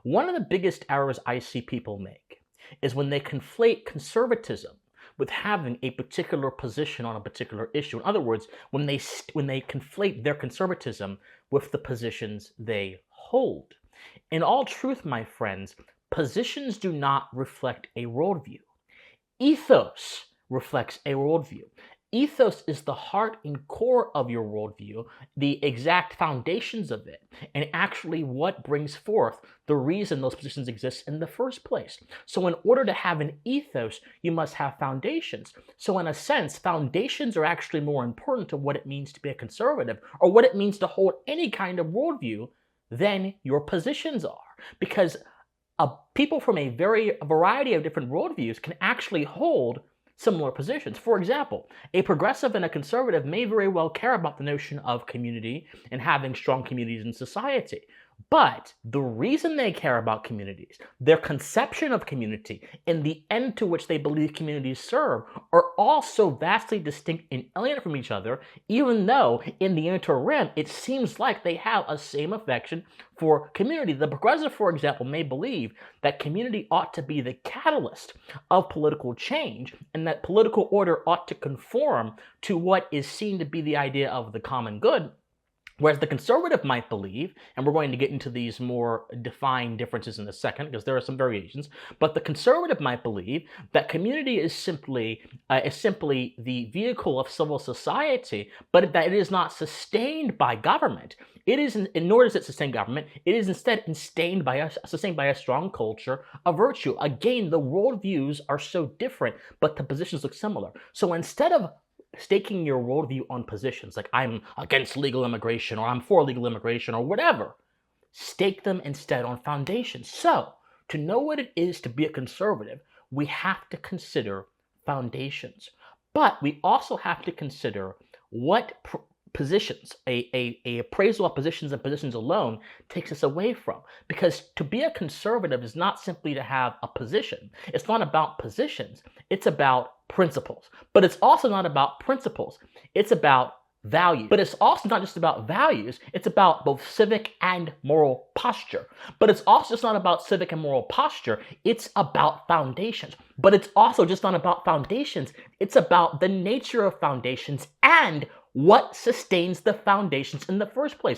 One of the biggest errors I see people make is when they conflate conservatism with having a particular position on a particular issue. In other words, when they conflate their conservatism with the positions they hold. In all truth, my friends, positions do not reflect a worldview. Ethos reflects a worldview. Ethos is the heart and core of your worldview, the exact foundations of it, and actually what brings forth the reason those positions exist in the first place. So in order to have an ethos, you must have foundations. So in a sense, foundations are actually more important to what it means to be a conservative or what it means to hold any kind of worldview than your positions are. Because people from a variety of different worldviews can actually hold similar positions. For example, a progressive and a conservative may very well care about the notion of community and having strong communities in society. But the reason they care about communities, their conception of community, and the end to which they believe communities serve are all so vastly distinct and alien from each other, even though in the interim it seems like they have a same affection for community. The progressive, for example, may believe that community ought to be the catalyst of political change and that political order ought to conform to what is seen to be the idea of the common good. Whereas the conservative might believe, and we're going to get into these more defined differences in a second because there are some variations, but the conservative might believe that community is simply the vehicle of civil society, but that it is not sustained by government. It isn't, nor does it sustain government. It is instead sustained by a strong culture of virtue. Again, the worldviews are so different, but the positions look similar. So instead of staking your worldview on positions like I'm against legal immigration or I'm for legal immigration or whatever, stake them instead on foundations. So, to know what it is to be a conservative, we have to consider foundations. But we also have to consider what positions, a appraisal of positions and positions alone takes us away from. Because to be a conservative is not simply to have a position. It's not about positions. It's about principles. But it's also not about principles. It's about values. But it's also not just about values. It's about both civic and moral posture. But it's also just not about civic and moral posture. It's about foundations. But it's also just not about foundations. It's about the nature of foundations and what sustains the foundations in the first place.